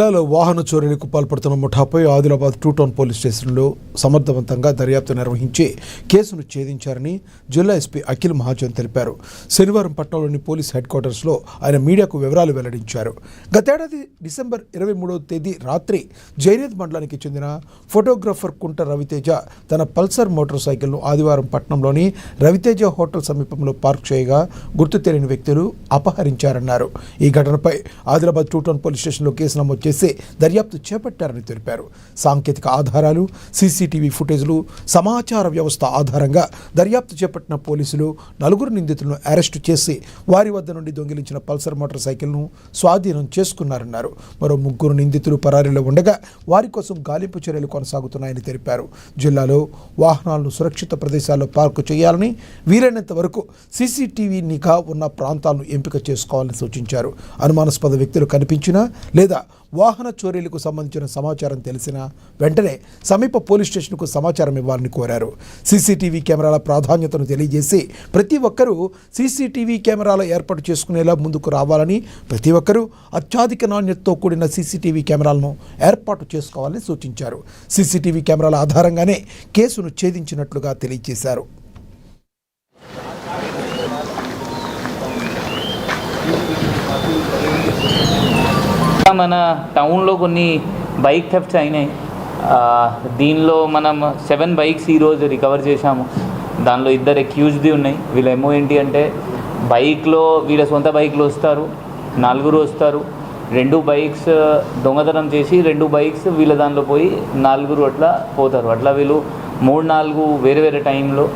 జిల్లాలో వాహన చోరీలకు పాల్పడుతున్న ముఠాపై ఆదిలాబాద్ 2 టౌన్ పోలీస్ స్టేషన్లో సమర్థవంతంగా దర్యాప్తు నిర్వహించి కేసును ఛేదించారని జిల్లా ఎస్పీ అఖిల్ మహాజన్ తెలిపారు. శనివారం పట్టణంలోని పోలీస్ హెడ్ క్వార్టర్స్లో ఆయన మీడియాకు వివరాలు వెల్లడించారు. గతేడాది డిసెంబర్ 23వ తేదీ రాత్రి జైనేద్ మండలానికి చెందిన ఫోటోగ్రాఫర్ కుంట రవితేజ తన పల్సర్ మోటార్ సైకిల్ను ఆదివారం పట్టణంలోని రవితేజ హోటల్ సమీపంలో పార్క్ చేయగా గుర్తు తెలియని వ్యక్తులు అపహరించారన్నారు. ఈ ఘటనపై ఆదిలాబాద్ 2 టౌన్ పోలీస్ స్టేషన్లో కేసు నమోదు చేసి దర్యాప్తు చేపట్టారని తెలిపారు. సాంకేతిక ఆధారాలు, సీసీటీవీ ఫుటేజ్లు, సమాచార వ్యవస్థ ఆధారంగా దర్యాప్తు చేపట్టిన పోలీసులు 4 నిందితులను అరెస్టు చేసి వారి వద్ద నుండి దొంగిలించిన పల్సర్ మోటార్ సైకిల్ను స్వాధీనం చేసుకున్నారన్నారు. మరో 3 నిందితులు పరారీలో ఉండగా వారి కోసం గాలింపు చర్యలు కొనసాగుతున్నాయని తెలిపారు. జిల్లాలో వాహనాలను సురక్షిత ప్రదేశాల్లో పార్కు చేయాలని, వీలైనంత వరకు సీసీటీవీ నిఘా ఉన్న ప్రాంతాలను ఎంపిక చేసుకోవాలని సూచించారు. అనుమానాస్పద వ్యక్తులు కనిపించినా లేదా వాహన చోరీలకు సంబంధించిన సమాచారం తెలిసినా వెంటనే సమీప పోలీస్ స్టేషన్కు సమాచారం ఇవ్వాలని కోరారు. సీసీటీవీ కెమెరాల ప్రాధాన్యతను తెలియజేసి ప్రతి ఒక్కరూ సీసీటీవీ కెమెరాల ఏర్పాటు చేసుకునేలా ముందుకు రావాలని, ప్రతి ఒక్కరూ అత్యధిక నాణ్యతతో కూడిన సీసీటీవీ కెమెరాలను ఏర్పాటు చేసుకోవాలని సూచించారు. సీసీటీవీ కెమెరాల ఆధారంగానే కేసును ఛేదించినట్లుగా తెలియజేశారు. మన టౌన్లో కొన్ని బైక్ థెఫ్ట్స్ అయినాయి. దీనిలో మనం 7 బైక్స్ ఈరోజు రికవర్ చేశాము. దానిలో 2 అక్యూజ్డ్ది ఉన్నాయి. వీళ్ళ ఏమో ఏంటి అంటే బైక్లో వీళ్ళ సొంత బైక్లో వస్తారు, 4 వస్తారు, 2 బైక్స్ దొంగతనం చేసి 2 బైక్స్ వీళ్ళ దానిలో పోయి 4 అట్లా పోతారు. అట్లా వీళ్ళు 3-4 వేరే వేరే టైంలో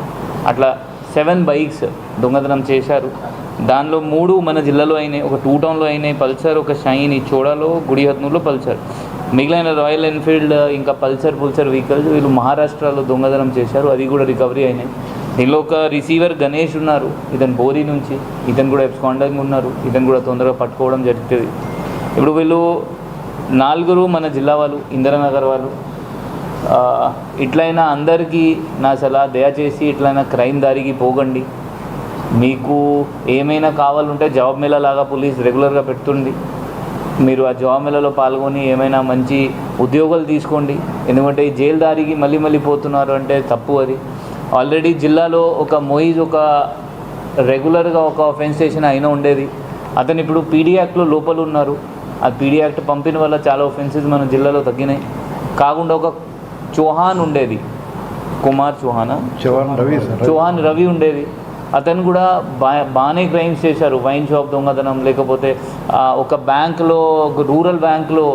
అట్లా 7 బైక్స్ దొంగతనం చేశారు. దానిలో 3 మన జిల్లాలో అయినాయి, ఒక 2 టౌన్లో అయినాయి పల్సర్, ఒక షైన్ ఈ చోడాలో గుడిహత్నూరులో పల్సర్. మిగిలిన రాయల్ ఎన్ఫీల్డ్ ఇంకా పల్సర్ వెహికల్స్ వీళ్ళు మహారాష్ట్రలో దొంగతనం చేశారు, అది కూడా రికవరీ అయినాయి. దీనిలో ఒక రిసీవర్ గణేష్ ఉన్నారు, ఇతను బోరీ నుంచి, ఇతను కూడా ఎబ్స్కాండింగ్ ఉన్నారు, ఇతను కూడా తొందరగా పట్టుకోవడం జరుగుతుంది. ఇప్పుడు వీళ్ళు 4 మన జిల్లా వాళ్ళు, ఇందిరానగర్ వాళ్ళు. ఇట్లయినా అందరికీ నా సలహా, దయచేసి ఇట్లయినా క్రైమ్ దారికి పోకండి. మీకు ఏమైనా కావాలంటే జాబ్ మేళా లాగా పోలీస్ రెగ్యులర్గా పెడుతుంది. మీరు ఆ జాబ్ మేళాలో పాల్గొని ఏమైనా మంచి ఉద్యోగాలు తీసుకోండి. ఎందుకంటే ఈ జైలు దారికి మళ్ళీ పోతున్నారు అంటే తప్పు. అది ఆల్రెడీ జిల్లాలో ఒక మొయిజ్ ఒక రెగ్యులర్గా ఒక అఫెన్స్ స్టేషన్ అయినా ఉండేది. అతను ఇప్పుడు పీడీ యాక్ట్లో లోపల ఉన్నారు. ఆ పీడీ యాక్ట్ పంపిన వల్ల చాలా ఒఫెన్సెస్ మన జిల్లాలో తగ్గినాయి. కాకుండా ఒక చౌహాన్ ఉండేది, కుమార్ చౌహాన్ రవి ఉండేది. అతను కూడా బాగానే క్రైమ్స్ చేశారు. వైన్ షాప్ దొంగతనం, లేకపోతే ఒక బ్యాంకులో, రూరల్ బ్యాంకులో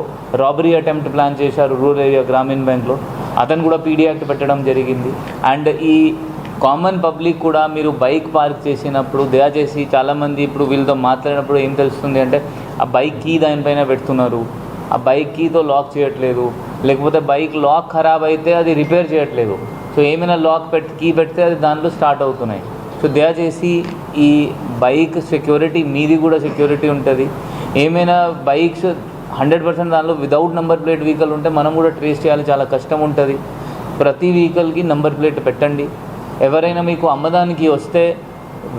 రాబరీ అటెంప్ట్ ప్లాన్ చేశారు, రూరల్ ఏరియా గ్రామీణ బ్యాంక్లో. అతను కూడా పీడీ యాక్ట్ పెట్టడం జరిగింది. అండ్ ఈ కామన్ పబ్లిక్ కూడా మీరు బైక్ పార్క్ చేసినప్పుడు దయచేసి, చాలామంది ఇప్పుడు వీళ్ళతో మాట్లాడినప్పుడు ఏం తెలుస్తుంది అంటే ఆ బైక్ కీ దానిపైన పెడుతున్నారు, ఆ బైక్ కీతో లాక్ చేయట్లేదు, లేకపోతే బైక్ లాక్ ఖరాబ్ అయితే అది రిపేర్ చేయట్లేదు. సో ఏమైనా కీ పెడితే అది దాంట్లో స్టార్ట్ అవుతున్నాయి. సో దయచేసి ఈ బైక్ సెక్యూరిటీ మీది కూడా సెక్యూరిటీ ఉంటుంది. ఏమైనా బైక్స్ 100% దానిలో వితౌట్ నెంబర్ ప్లేట్ వెహికల్ ఉంటే మనం కూడా ట్రేస్ చేయాలి, చాలా కష్టం ఉంటుంది. ప్రతి వెహికల్కి నెంబర్ ప్లేట్ పెట్టండి. ఎవరైనా మీకు అమ్మదానికి వస్తే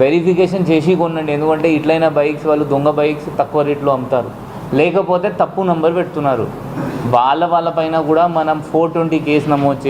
వెరిఫికేషన్ చేసి కొనండి. ఎందుకంటే ఇట్లయినా బైక్స్ వాళ్ళు దొంగ బైక్స్ తక్కువ రేట్లో అమ్ముతారు, లేకపోతే తప్పు నెంబర్ పెడుతున్నారు. వాళ్ళ పైన కూడా మనం 420 కేసు నమోదు చేసి